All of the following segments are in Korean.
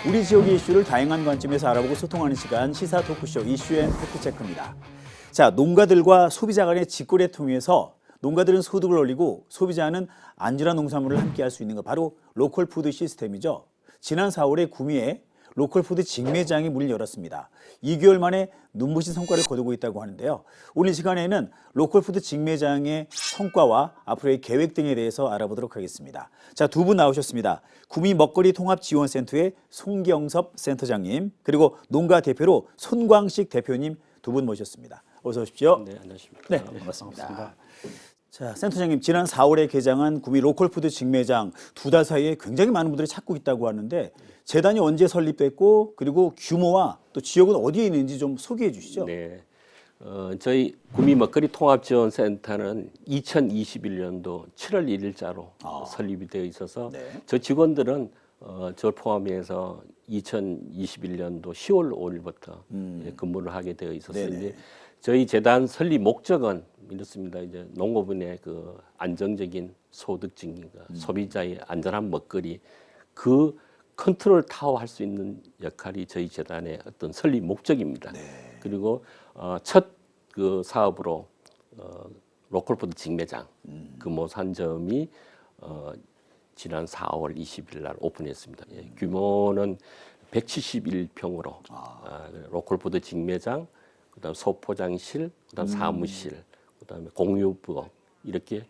우리 지역의 이슈를 다양한 관점에서 알아보고 소통하는 시간 시사 토크쇼 이슈앤 팩트체크입니다. 자, 농가들과 소비자 간의 직거래를 통해서 농가들은 소득을 올리고 소비자는 안전한 농산물을 함께 할 수 있는 것 바로 로컬 푸드 시스템이죠. 지난 4월에 구미에 로컬 푸드 직매장이 문을 열었습니다. 2개월 만에 눈부신 성과를 거두고 있다고 하는데요. 오늘 시간에는 로컬 푸드 직매장의 성과와 앞으로의 계획 등에 대해서 알아보도록 하겠습니다. 자, 두 분 나오셨습니다. 구미 먹거리 통합지원센터의 송경섭 센터장님, 그리고 농가 대표로 손광식 대표님 두 분 모셨습니다. 어서 오십시오. 네, 안녕하십니까. 네, 반갑습니다. 자, 센터장님, 지난 4월에 개장한 구미 로컬푸드 직매장 두 달 사이에 굉장히 많은 분들이 찾고 있다고 하는데 재단이 언제 설립됐고 그리고 규모와 또 지역은 어디에 있는지 좀 소개해 주시죠. 네, 저희 구미 먹거리 통합지원센터는 2021년도 7월 1일자로 설립이 되어 있어서 네. 저 직원들은 저를 포함해서 2021년도 10월 5일부터 근무를 하게 되어 있었어요. 이제 저희 재단 설립 목적은 이렇습니다. 이제 농업인의 그 안정적인 소득 증진과 소비자의 안전한 먹거리 그 컨트롤 타워 할 수 있는 역할이 저희 재단의 어떤 설립 목적입니다. 그리고 첫 그 사업으로 로컬푸드 직매장 금호산점이 지난 4월 20일 날 오픈했습니다. 예, 규모는 171평으로 로컬푸드 직매장, 그다음 소포장실, 그다음 사무실, 그다음에 공유부업 이렇게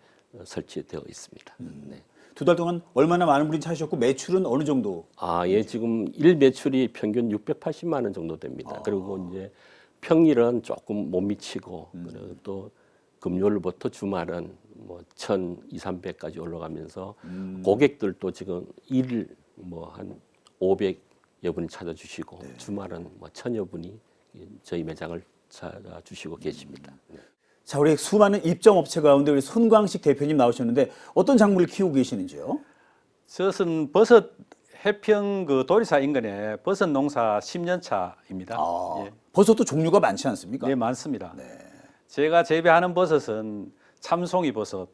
설치되어 있습니다. 네. 두 달 동안 얼마나 많은 분이 찾으셨고 매출은 어느 정도? 예, 지금 일 매출이 평균 680만 원 정도 됩니다. 그리고 이제 평일은 조금 못 미치고 그리고 또 금요일부터 주말은 뭐 1,200, 300까지 올라가면서 고객들도 지금 일 뭐 한 500여 분이 찾아주시고 주말은 뭐 1,000여 분이 저희 매장을 찾아주시고 계십니다. 자, 우리 수많은 입점 업체 가운데 우리 손광식 대표님 나오셨는데 어떤 작물을 키우고 계시는지요? 저는 버섯 해평 그 도리사 인근에 버섯 농사 10년 차입니다. 예. 버섯도 종류가 많지 않습니까? 네, 많습니다. 제가 재배하는 버섯은 참송이 버섯,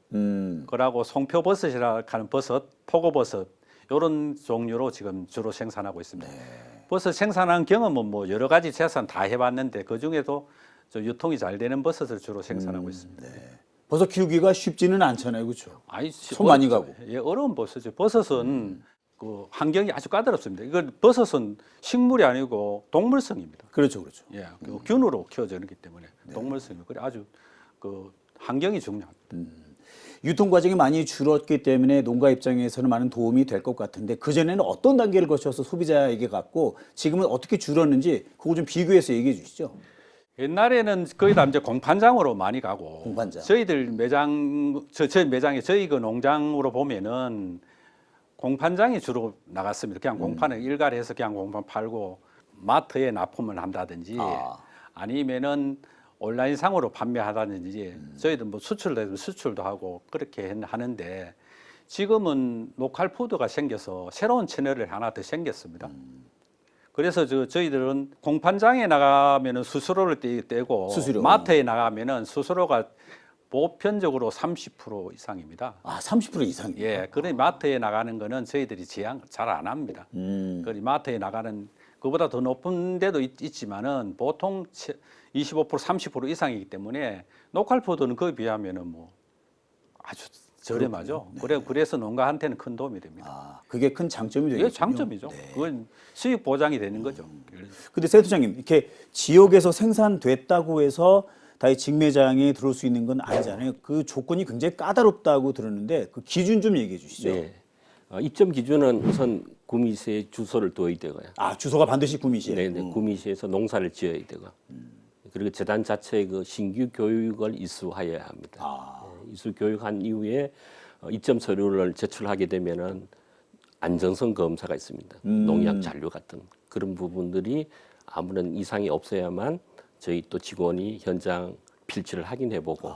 그러고 송표버섯이라 하는 버섯, 포고버섯 이런 종류로 지금 주로 생산하고 있습니다. 버섯 생산한 경험은 뭐 여러 가지 생산 다 해봤는데 그 중에도 저 유통이 잘 되는 버섯을 주로 생산하고 있습니다. 버섯 키우기가 쉽지는 않잖아요, 그렇죠? 아이, 손 많이 가고. 예, 어려운 버섯이죠. 버섯은 그 환경이 아주 까다롭습니다. 이걸 버섯은 식물이 아니고 동물성입니다. 그렇죠, 그렇죠. 예, 그 균으로 키워지기 때문에 동물성이 그래 아주 그 환경이 중요합니다. 유통 과정이 많이 줄었기 때문에 농가 입장에서는 많은 도움이 될 것 같은데 그 전에는 어떤 단계를 거쳐서 소비자에게 갔고 지금은 어떻게 줄었는지 그거 좀 비교해서 얘기해 주시죠. 옛날에는 거의 다 이제 공판장으로 많이 가고 공판장. 저희들 매장 저희 매장에 저희 그 농장으로 보면은 공판장이 주로 나갔습니다. 그냥 공판을 일괄해서 그냥 공판 팔고 마트에 납품을 한다든지 아니면은 온라인상으로 판매하다든지 저희들 뭐 수출도 수출도 하고 그렇게 하는데 지금은 로컬 푸드가 생겨서 새로운 채널을 하나 더 생겼습니다. 그래서 저희들은 공판장에 나가면은 수수료를 떼고 수수료. 마트에 나가면은 수수료가 보편적으로 30% 이상입니다. 30% 이상이요? 예, 그래 마트에 나가는 거는 저희들이 제한 잘 안 합니다. 그리 마트에 나가는 그보다 더 높은 데도 있지만은 보통 25% 30% 이상이기 때문에 로컬 푸드는 그에 비하면은 뭐 아주 저렴하죠. 그래서 농가한테는 큰 도움이 됩니다. 그게 큰 장점이 되겠군요. 이게 장점이죠. 그건 수익 보장이 되는 거죠. 근데 센터장님, 이렇게 지역에서 생산됐다고 해서 다이 직매장에 들어올 수 있는 건 아니잖아요. 그 조건이 굉장히 까다롭다고 들었는데 그 기준 좀 얘기해 주시죠. 네. 입점 기준은 우선 구미시에 주소를 둬야 되고요. 주소가 반드시 구미시에. 네, 구미시에서 농사를 지어야 되고. 그리고 재단 자체의 그 신규 교육을 이수하여야 합니다. 이수 교육한 이후에 입점 서류를 제출하게 되면은 안전성 검사가 있습니다. 농약 잔류 같은 그런 부분들이 아무런 이상이 없어야만 저희 또 직원이 현장 필지를 확인해보고.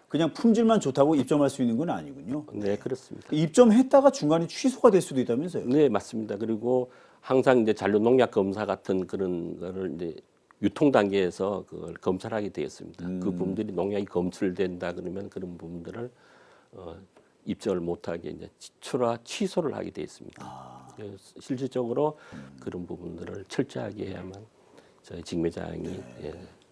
그냥 품질만 좋다고 입점할 수 있는 건 아니군요. 네, 그렇습니다. 입점했다가 중간에 취소가 될 수도 있다면서요? 네, 맞습니다. 그리고 항상 이제 잔류 농약 검사 같은 그런 거를 이제 유통 단계에서 그걸 검사를 하게 되었습니다. 그 부분들이 농약이 검출된다 그러면 그런 부분들을 입증을 못하게 이제 출하 취소를 하게 돼 있습니다. 그래서 실질적으로 그런 부분들을 철저하게 해야만 저희 직매장이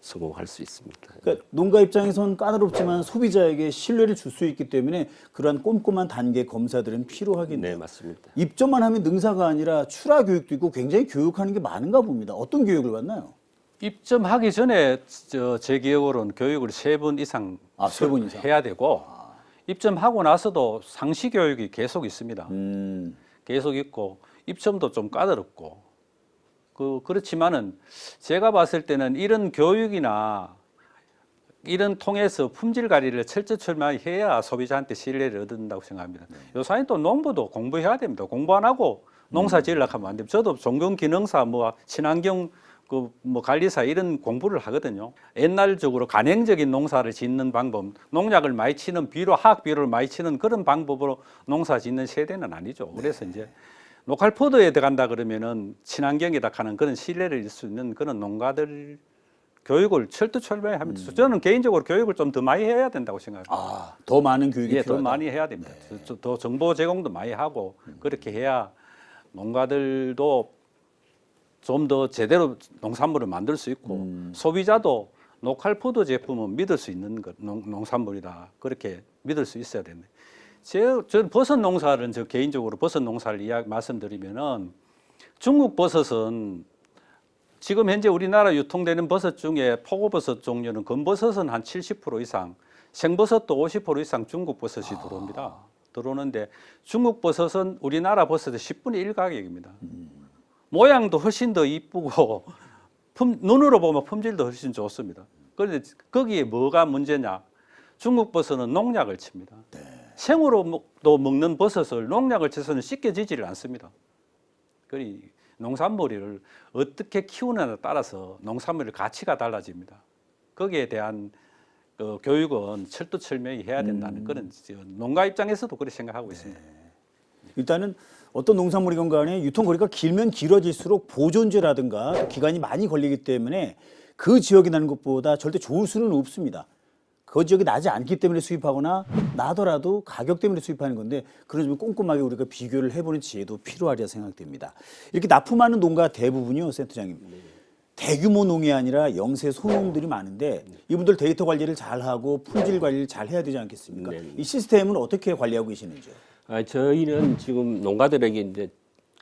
성공할 수 있습니다. 그러니까 농가 입장에선 까다롭지만 소비자에게 신뢰를 줄 수 있기 때문에 그러한 꼼꼼한 단계 검사들은 필요하겠네요. 네, 맞습니다. 입점만 하면 능사가 아니라 출하 교육도 있고 굉장히 교육하는 게 많은가 봅니다. 어떤 교육을 받나요? 입점하기 전에 제 기억으로는 교육을 3번 이상, 세 번 이상. 해야 되고 입점하고 나서도 상시 교육이 계속 있습니다. 계속 있고 입점도 좀 까다롭고 그렇지만은 제가 봤을 때는 이런 교육이나 이런 통해서 품질 관리를 철저철저히 해야 소비자한테 신뢰를 얻는다고 생각합니다. 요사이 또 농부도 공부해야 됩니다. 공부 안 하고 농사 지으려고 하면 안 됩니다. 저도 종경기능사, 친환경 관리사 이런 공부를 하거든요. 옛날적으로 간행적인 농사를 짓는 방법, 농약을 많이 치는 화학 비료를 많이 치는 그런 방법으로 농사 짓는 세대는 아니죠. 그래서 이제 로컬푸드에 들어간다 그러면은 친환경에다 가는 그런 신뢰를 잃을 수 있는 그런 농가들 교육을 철두철미하게 합니다. 저는 개인적으로 교육을 좀 더 많이 해야 된다고 생각합니다. 더 많은 교육이 더 필요하다. 많이 해야 됩니다. 더 정보 제공도 많이 하고 그렇게 해야 농가들도 좀 더 제대로 농산물을 만들 수 있고 소비자도 로컬푸드 제품은 믿을 수 있는 농산물이다. 그렇게 믿을 수 있어야 되는데 저는 버섯 농사를 개인적으로 버섯 농사를 말씀드리면은 중국 버섯은 지금 현재 우리나라 유통되는 버섯 중에 포고버섯 종류는 건버섯은 한 70% 이상, 생버섯도 50% 이상 중국 버섯이 들어옵니다. 들어오는데 중국 버섯은 우리나라 버섯의 10분의 1 가격입니다. 모양도 훨씬 더 이쁘고 눈으로 보면 품질도 훨씬 좋습니다. 그런데 거기에 뭐가 문제냐? 중국 버섯은 농약을 칩니다. 생으로도 먹는 버섯을 농약을 쳐서는 씻겨지지를 않습니다. 그러니 농산물을 어떻게 키우느냐에 따라서 농산물의 가치가 달라집니다. 거기에 대한 교육은 철두철미하게 해야 된다는 그런 농가 입장에서도 그렇게 생각하고 있습니다. 일단은 어떤 농산물이건 간에 유통거리가 길면 길어질수록 보존제라든가 기간이 많이 걸리기 때문에 그 지역이 나는 것보다 절대 좋을 수는 없습니다. 그 지역이 나지 않기 때문에 수입하거나 나더라도 가격 때문에 수입하는 건데 그런 점을 꼼꼼하게 우리가 비교를 해보는 지혜도 필요하리라 생각됩니다. 이렇게 납품하는 농가 대부분이요, 센터장님. 대규모 농이 아니라 영세 소농들이 많은데 이분들 데이터 관리를 잘하고 품질 관리를 잘 해야 되지 않겠습니까? 이 시스템은 어떻게 관리하고 계시는지요? 저희는 지금 농가들에게 이제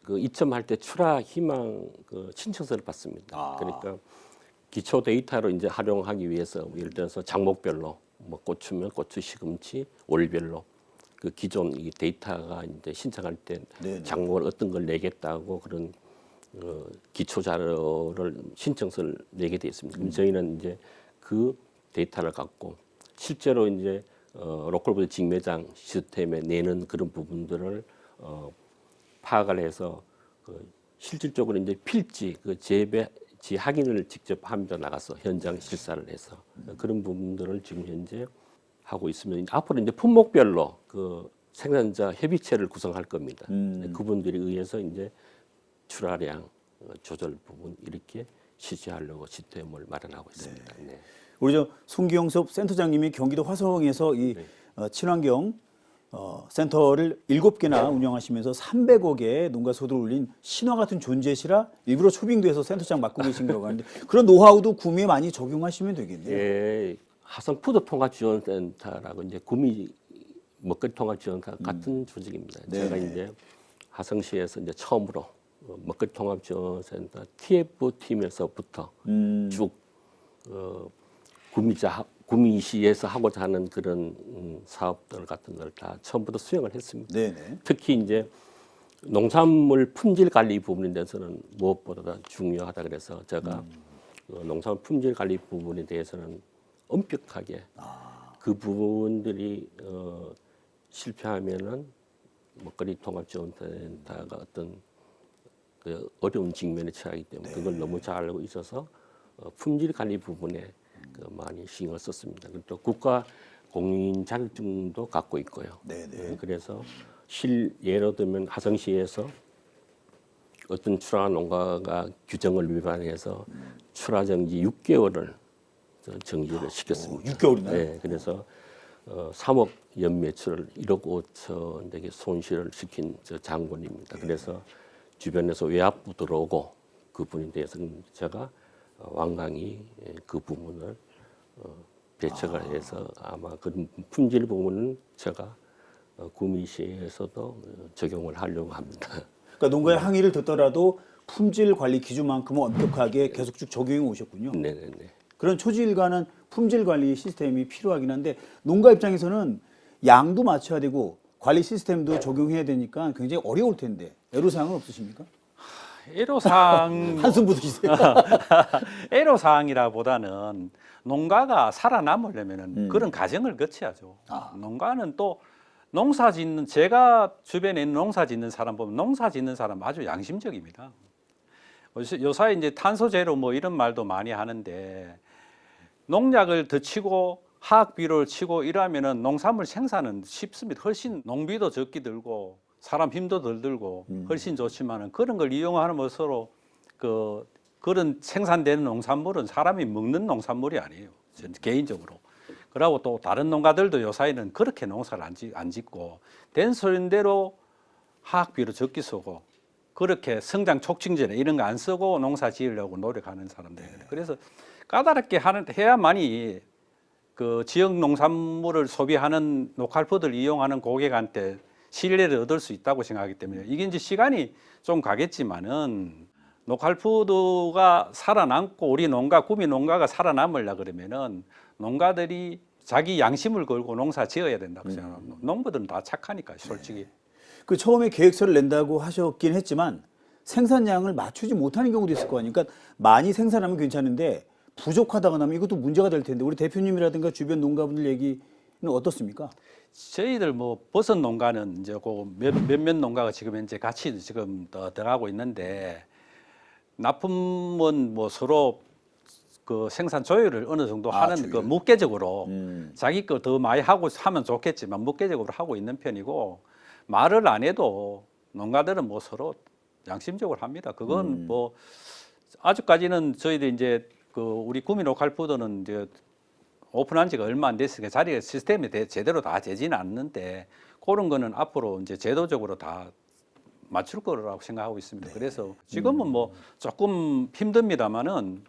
그 입점할 때 출하 희망 신청서를 받습니다. 그러니까 기초 데이터로 이제 활용하기 위해서 예를 들어서 작목별로 고추면 고추, 시금치, 월별로 그 기존 이 데이터가 이제 신청할 때 작목을 어떤 걸 내겠다고 그런 기초 자료를 신청서를 내게 되어 있습니다. 그럼 저희는 이제 그 데이터를 갖고 실제로 이제 로컬푸드 직매장 시스템에 내는 그런 부분들을 파악을 해서 실질적으로 이제 필지 재배지 확인을 직접 하면서 나가서 현장 실사를 해서 그런 부분들을 지금 현재 하고 있으면 앞으로 이제 품목별로 그 생산자 협의체를 구성할 겁니다. 그분들에 의해서 이제 출하량 조절 부분 이렇게 실시하려고 시스템을 마련하고 있습니다. 네. 우리 송기영섭 센터장님이 경기도 화성에서 이 친환경 센터를 7개나 운영하시면서 300억의 농가 소득을 올린 신화 같은 존재시라 일부러 초빙돼서 센터장 맡고 계신 거라고 하는데 그런 노하우도 구미에 많이 적용하시면 되겠네요. 예, 하성 푸드 통합 지원센터라고 이제 구미 먹거리 통합 지원센터 같은 조직입니다. 제가 이제 하성시에서 이제 처음으로 먹거리 통합 지원센터 TF 팀에서부터 쭉 구미시에서 하고자 하는 그런 사업들 같은 걸 다 처음부터 수행을 했습니다. 네네. 특히 이제 농산물 품질 관리 부분에 대해서는 무엇보다 중요하다 그래서 제가 농산물 품질 관리 부분에 대해서는 엄격하게 그 부분들이 실패하면은 먹거리 통합 지원센터가 어떤 그 어려운 직면에 처하기 때문에 그걸 너무 잘 알고 있어서 품질 관리 부분에 많이 신경을 썼습니다. 그리고 또 국가 공인 자격증도 갖고 있고요. 그래서 예를 들면 하성시에서 어떤 출하 농가가 규정을 위반해서 출하 정지 6개월을 정지를 시켰습니다. 6개월이나요? 네, 그래서 3억 연매출을 1억 5천에게 손실을 시킨 저 장군입니다. 그래서 주변에서 외압부 들어오고 그분에 대해서는 제가 완강히 그 부분을 대처를 해서 아마 그 품질 부분은 제가 구미시에서도 적용을 하려고 합니다. 그러니까 농가의 항의를 듣더라도 품질 관리 기준만큼은 엄격하게 계속 쭉 적용해 오셨군요. 네네네. 그런 초지일관한 품질 관리 시스템이 필요하긴 한데 농가 입장에서는 양도 맞춰야 되고 관리 시스템도 적용해야 되니까 굉장히 어려울 텐데 애로사항은 없으십니까? 애로사항 한숨 묻으시세요. 애로사항이라보다는 농가가 살아남으려면은 그런 과정을 거쳐야죠. 농가는 또 농사 짓는 제가 주변에 있는 농사 짓는 사람 보면 농사 짓는 사람 아주 양심적입니다. 요사이 이제 탄소 제로 뭐 이런 말도 많이 하는데 농약을 더 치고 화학 비료를 치고 이러면은 농산물 생산은 쉽습니다. 훨씬 농비도 적게 들고 사람 힘도 덜 들고 훨씬 좋지만은 그런 걸 이용하는 서로 그런 생산되는 농산물은 사람이 먹는 농산물이 아니에요. 전 개인적으로. 그러고 또 다른 농가들도 요사이는 그렇게 농사를 안 짓고 된 소린대로 화학 비료 적게 쓰고 그렇게 성장 촉진제나 이런 거 안 쓰고 농사 지으려고 노력하는 사람들이에요. 그래서 까다롭게 해야만이 그 지역 농산물을 소비하는 로컬푸드를 이용하는 고객한테 신뢰를 얻을 수 있다고 생각하기 때문에 이게 이제 시간이 좀 가겠지만은 로컬푸드가 살아남고 우리 농가, 구미 농가가 살아남으려 그러면은 농가들이 자기 양심을 걸고 농사 지어야 된다고 생각합니다. 농부들은 다 착하니까 솔직히. 그 처음에 계획서를 낸다고 하셨긴 했지만 생산량을 맞추지 못하는 경우도 있을 거 아니에요. 그러니까 많이 생산하면 괜찮은데 부족하다고 하면 이것도 문제가 될 텐데 우리 대표님이라든가 주변 농가분들 얘기는 어떻습니까? 저희들 뭐 버섯 농가는 이제 그 몇몇 농가가 지금 현재 같이 지금 들어가고 있는데 납품은 뭐 서로 그 생산 조율을 어느 정도 하는 그 무게적으로 자기 거 더 많이 하면 좋겠지만 무게적으로 하고 있는 편이고 말을 안 해도 농가들은 뭐 서로 양심적으로 합니다. 그건 뭐 아직까지는 저희들 이제 그 우리 구미 로컬푸드는 이제 오픈한 지가 얼마 안 됐으니까 자리가 시스템이 제대로 다 되지는 않는데 그런 거는 앞으로 이제 제도적으로 다 맞출 거라고 생각하고 있습니다. 그래서 지금은 뭐 조금 힘듭니다만은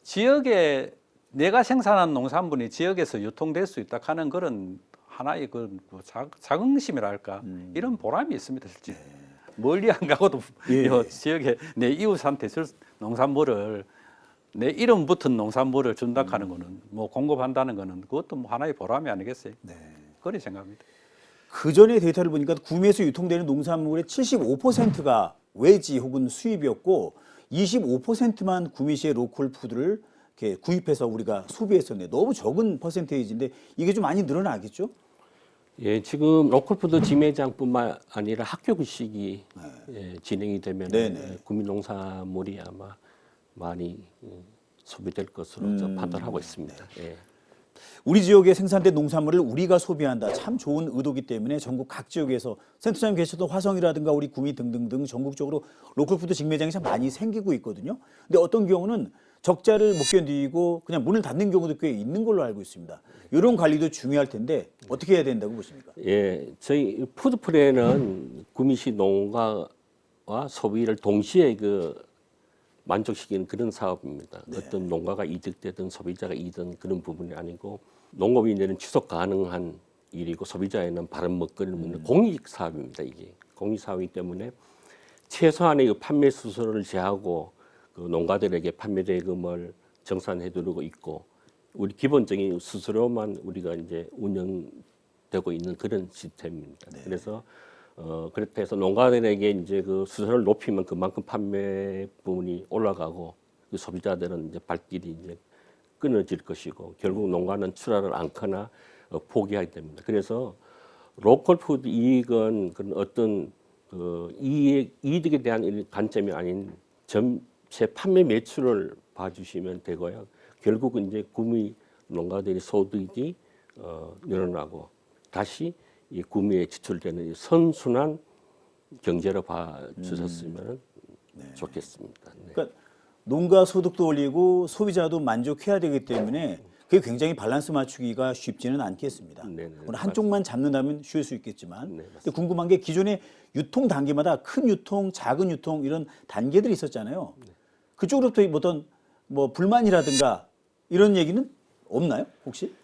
지역에 내가 생산한 농산물이 지역에서 유통될 수 있다 하는 그런 하나의 그 자긍심이랄까 이런 보람이 있습니다. 실제 멀리 안 가고도 이 지역에 내 이웃한테 줄 농산물을 내 이름 붙은 농산물을 준다 하는 거는 뭐 공급한다는 거는 그것도 뭐 하나의 보람이 아니겠어요? 그렇게 생각합니다. 그 전에 데이터를 보니까 구미에서 유통되는 농산물의 75%가 외지 혹은 수입이었고 25%만 구미시의 로컬 푸드를 이렇게 구입해서 우리가 소비했었네. 너무 적은 퍼센테이지인데 이게 좀 많이 늘어나겠죠? 예, 지금 로컬푸드 지매장뿐만 아니라 학교 급식이 진행이 되면 구미 농산물이 아마 많이 소비될 것으로 저 판단하고 있습니다. 예. 우리 지역에 생산된 농산물을 우리가 소비한다. 참 좋은 의도기 때문에 전국 각 지역에서 센터장님 계셨던 화성이라든가 우리 구미 등등등 전국적으로 로컬푸드 직매장이 참 많이 생기고 있거든요. 근데 어떤 경우는 적자를 못 견디고 그냥 문을 닫는 경우도 꽤 있는 걸로 알고 있습니다. 이런 관리도 중요할 텐데 어떻게 해야 된다고 보십니까? 예, 저희 푸드플랜은 구미시 농가와 소비를 동시에 만족시키는 그런 사업입니다. 어떤 농가가 이득되든 소비자가 이든 그런 부분이 아니고 농업인들은 지속 가능한 일이고 소비자에는 바른 먹거리를 먹는 공익 사업입니다. 이게 공익 사업이기 때문에 최소한의 판매 수수료를 제하고 그 농가들에게 판매 대금을 정산해두고 있고 우리 기본적인 수수료만 우리가 이제 운영되고 있는 그런 시스템입니다. 그래서 그렇게 해서 농가들에게 이제 그 수수료를 높이면 그만큼 판매 부분이 올라가고 그 소비자들은 이제 발길이 이제 끊어질 것이고 결국 농가는 출하를 않거나 포기하게 됩니다. 그래서 로컬 푸드 이익은 그런 어떤 이득에 대한 관점이 아닌 전체 판매 매출을 봐주시면 되고요. 결국은 이제 구미 농가들의 소득이 늘어나고 다시 이 구미에 지출되는 선순환 경제로 봐주셨으면 좋겠습니다. 네. 그러니까 농가 소득도 올리고 소비자도 만족해야 되기 때문에 그게 굉장히 밸런스 맞추기가 쉽지는 않겠습니다. 네네, 오늘 한쪽만 잡는다면 쉬울 수 있겠지만 네, 근데 궁금한 게 기존에 유통 단계마다 큰 유통, 작은 유통 이런 단계들이 있었잖아요. 그쪽으로부터 어떤 뭐 불만이라든가 이런 얘기는 없나요? 혹시?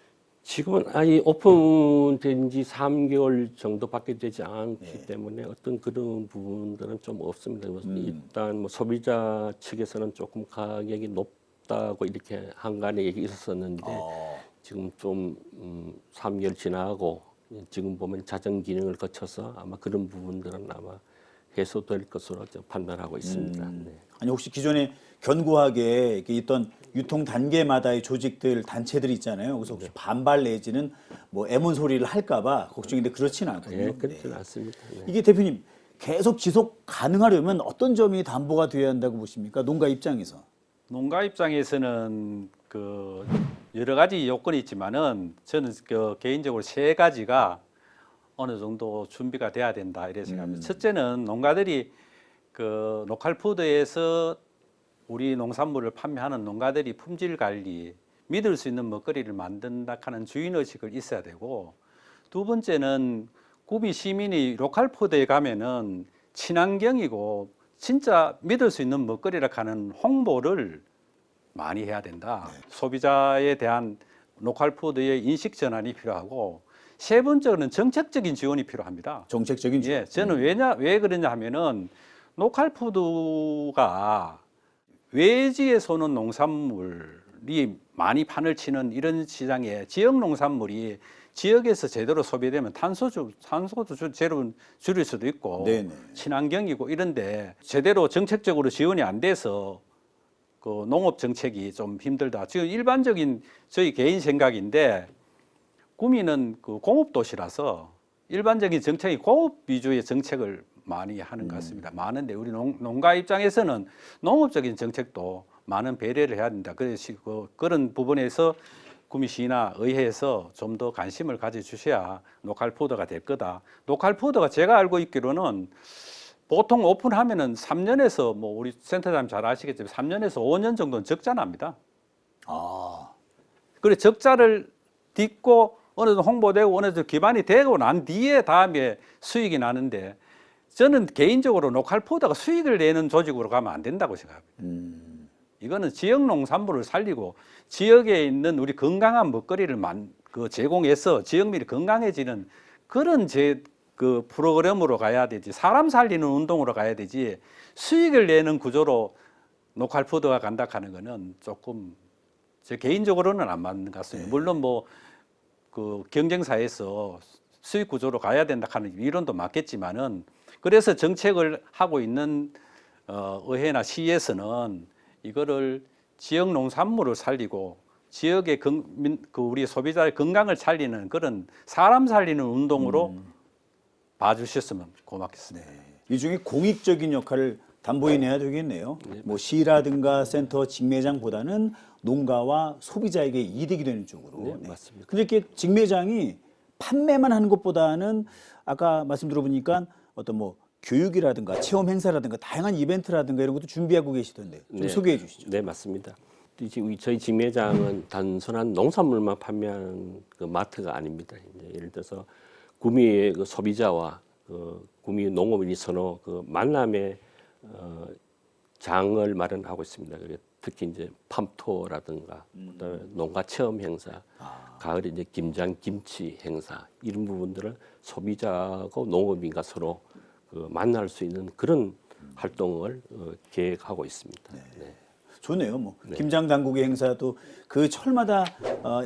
지금은 아예 오픈된 지 3개월 정도밖에 되지 않기 때문에 어떤 그런 부분들은 좀 없습니다. 일단 뭐 소비자 측에서는 조금 가격이 높다고 이렇게 한간에 얘기 있었었는데 지금 좀 3개월 지나고 지금 보면 자정 기능을 거쳐서 아마 그런 부분들은 아마 해소될 것으로 판단하고 있습니다. 네. 아니 혹시 기존에 견고하게 이렇게 있던 유통 단계마다의 조직들 단체들이 있잖아요. 그래서 혹시 반발 내지는 뭐 애문 소리를 할까봐 걱정인데 그렇지는 않군요. 네, 그렇지는 않습니다. 네. 이게 대표님 계속 지속 가능하려면 어떤 점이 담보가 돼야 한다고 보십니까? 농가 입장에서. 농가 입장에서는 그 여러 가지 요건이 있지만은 저는 그 개인적으로 세 가지가 어느 정도 준비가 돼야 된다 이렇게 생각합니다. 첫째는 농가들이 그 로컬푸드에서 우리 농산물을 판매하는 농가들이 품질 관리, 믿을 수 있는 먹거리를 만든다 하는 주인 의식을 있어야 되고, 두 번째는 구미 시민이 로컬푸드에 가면은 친환경이고 진짜 믿을 수 있는 먹거리라 하는 홍보를 많이 해야 된다. 소비자에 대한 로컬푸드의 인식 전환이 필요하고, 세 번째는 정책적인 지원이 필요합니다. 정책적인 지원. 예, 저는 왜 그러냐 하면은 로컬푸드가 외지에서 오는 농산물이 많이 판을 치는 이런 시장에 지역 농산물이 지역에서 제대로 소비되면 탄소도 제로 줄일 수도 있고 네네. 친환경이고 이런데 제대로 정책적으로 지원이 안 돼서 그 농업 정책이 좀 힘들다. 지금 일반적인 저희 개인 생각인데 구미는 그 공업 도시라서 일반적인 정책이 공업 위주의 정책을 많이 하는 것 같습니다. 많은데 우리 농가 입장에서는 농업적인 정책도 많은 배려를 해야 된다. 그래서 그런 부분에서 구미시나 의회에서 좀 더 관심을 가져주셔야 로컬푸드가 될 거다. 로컬푸드가 제가 알고 있기로는 보통 오픈하면은 3년에서 뭐 우리 센터장님 잘 아시겠지만 3년에서 5년 정도는 적자 납니다. 아, 그래 적자를 딛고 어느 정도 홍보되고 어느 정도 기반이 되고 난 뒤에 다음에 수익이 나는데 저는 개인적으로 로컬푸드가 수익을 내는 조직으로 가면 안 된다고 생각합니다. 이거는 지역 농산물을 살리고 지역에 있는 우리 건강한 먹거리를 제공해서 지역민이 건강해지는 그런 그 프로그램으로 가야 되지, 사람 살리는 운동으로 가야 되지, 수익을 내는 구조로 로컬푸드가 간다 하는 거는 조금 제 개인적으로는 안 맞는 것 같습니다. 물론 뭐 그 경쟁사에서 수익 구조로 가야 된다 하는 이론도 맞겠지만은, 그래서 정책을 하고 있는 의회나 시에서는 이거를 지역 농산물을 살리고 지역의 그 우리 소비자의 건강을 살리는 그런 사람 살리는 운동으로 봐주셨으면 고맙겠습니다. 이 중에 공익적인 역할을 담보해내야 되겠네요. 뭐 시라든가 센터 직매장보다는 농가와 소비자에게 이득이 되는 쪽으로. 네, 맞습니다. 근데 이렇게 직매장이 판매만 하는 것보다는 아까 말씀 들어보니까 어떤 뭐 교육이라든가 체험 행사라든가 다양한 이벤트라든가 이런 것도 준비하고 계시던데 좀 네. 소개해 주시죠. 네, 맞습니다. 저희 직매장은 단순한 농산물만 판매하는 그 마트가 아닙니다. 이제 예를 들어서 구미의 그 소비자와 구미 농업인이 서로 그 만남의 장을 마련하고 있습니다. 특히 이제 팜토라든가 그다음에 농가 체험 행사, 가을에 이제 김장 김치 행사 이런 부분들을 소비자하고 농업인과 서로 그 만날 수 있는 그런 활동을 계획하고 있습니다. 네. 좋네요. 뭐 김장 당국의 행사도 그 철마다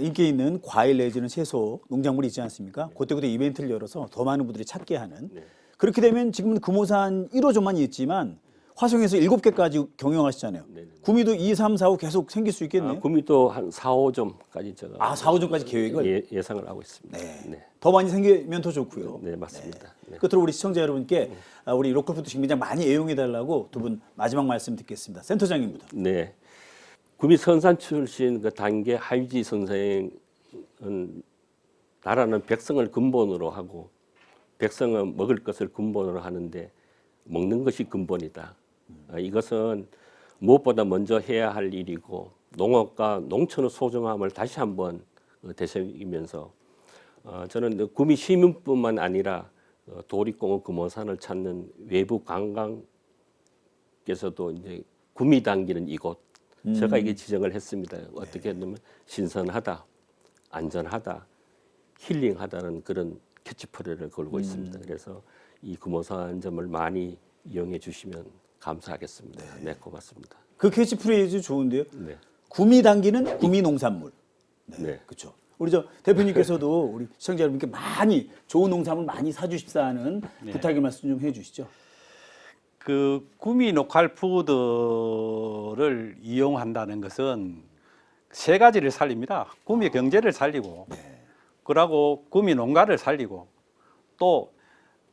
인기 있는 과일 내지는 채소 농작물이 있지 않습니까? 그때그때 이벤트를 열어서 더 많은 분들이 찾게 하는. 그렇게 되면 지금은 금오산 1호점만 있지만 화성에서 7개까지 경영하시잖아요. 구미도 2, 3, 4호 계속 생길 수 있겠네요. 구미도 한 4, 5점까지 제가 4, 5점까지 계획을 예상을 하고 있습니다. 네. 더 많이 생기면 더 좋고요. 네, 맞습니다. 네. 끝으로 우리 시청자 여러분께 우리 로컬푸드 직매장 많이 애용해 달라고 두 분 마지막 말씀 듣겠습니다. 센터장님부터. 네. 구미 선산 출신 그 단계 하유지 선생은 나라는 백성을 근본으로 하고 백성은 먹을 것을 근본으로 하는데 먹는 것이 근본이다. 이것은 무엇보다 먼저 해야 할 일이고 농업과 농촌의 소중함을 다시 한번 되새기면서 저는 구미 시민뿐만 아니라 도립공원 금호산을 찾는 외부 관광께서도 이제 구미 당기는 이곳 제가 이게 지정을 했습니다. 어떻게 하면 신선하다, 안전하다, 힐링하다는 그런 캐치프레이즈를 걸고 있습니다. 그래서 이 금호산점을 많이 이용해 주시면 감사하겠습니다. 네, 고맙습니다. 그 캐치프레이즈 좋은데요. 네. 구미 당기는 구미 농산물. 네. 그렇죠. 우리 저 대표님께서도 우리 시청자 여러분께 많이 좋은 농산물 많이 사주십사 하는 부탁의 말씀 좀 해주시죠. 그 구미 로컬푸드를 이용한다는 것은 세 가지를 살립니다. 구미 경제를 살리고, 그러고 구미 농가를 살리고, 또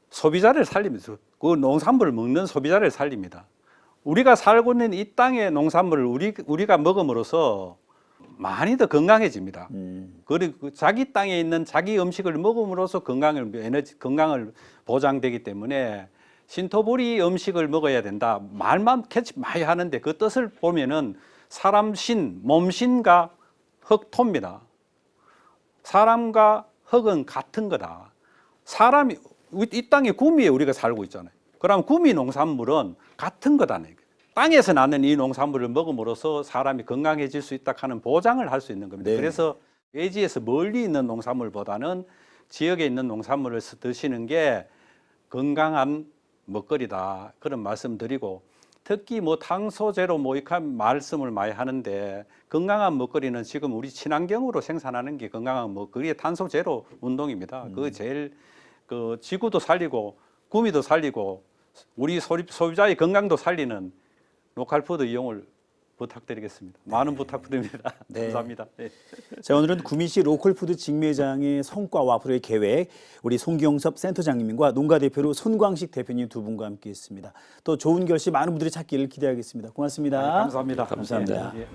소비자를 살리면서 그 농산물을 먹는 소비자를 살립니다. 우리가 살고 있는 이 땅의 농산물을 우리가 먹음으로써 많이 더 건강해집니다. 그리고 자기 땅에 있는 자기 음식을 먹음으로써 건강을 보장되기 때문에 신토부리 음식을 먹어야 된다. 말만 캐치 많이 하는데 그 뜻을 보면은 사람 신, 몸신과 흙토입니다. 사람과 흙은 같은 거다. 사람이 이 땅에 구미에 우리가 살고 있잖아요. 그럼 구미 농산물은 같은 거다네. 땅에서 나는 이 농산물을 먹음으로써 사람이 건강해질 수 있다 하는 보장을 할 수 있는 겁니다. 네. 그래서 외지에서 멀리 있는 농산물보다는 지역에 있는 농산물을 드시는 게 건강한 먹거리다. 그런 말씀드리고, 특히 뭐 탄소 제로 이렇게 말씀을 많이 하는데, 건강한 먹거리는 지금 우리 친환경으로 생산하는 게 건강한 먹거리의 탄소 제로 운동입니다. 그거 제일 그 지구도 살리고 구미도 살리고 우리 소비자의 건강도 살리는 로컬푸드 이용을 부탁드리겠습니다. 많은 부탁드립니다. 네. 감사합니다. 네. 자, 오늘은 구미시 로컬푸드 직매장의 성과와 앞으로의 계획, 우리 송경섭 센터장님과 농가 대표로 손광식 대표님 두 분과 함께했습니다. 또 좋은 결실 많은 분들이 찾기를 기대하겠습니다. 고맙습니다. 네, 감사합니다. 감사합니다. 예, 예.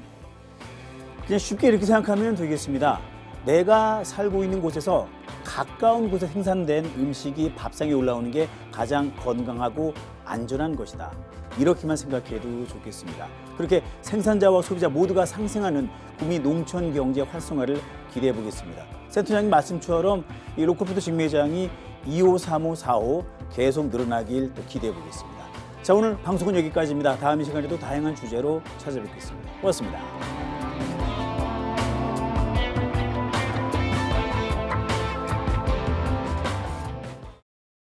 그냥 쉽게 이렇게 생각하면 되겠습니다. 내가 살고 있는 곳에서 가까운 곳에 생산된 음식이 밥상에 올라오는 게 가장 건강하고 안전한 것이다. 이렇게만 생각해도 좋겠습니다. 그렇게 생산자와 소비자 모두가 상생하는 구미 농촌 경제 활성화를 기대해 보겠습니다. 센터장님 말씀처럼 이 로컬푸드 직매장이 25, 35, 45 계속 늘어나길 또 기대해 보겠습니다. 자, 오늘 방송은 여기까지입니다. 다음 이 시간에도 다양한 주제로 찾아뵙겠습니다. 고맙습니다.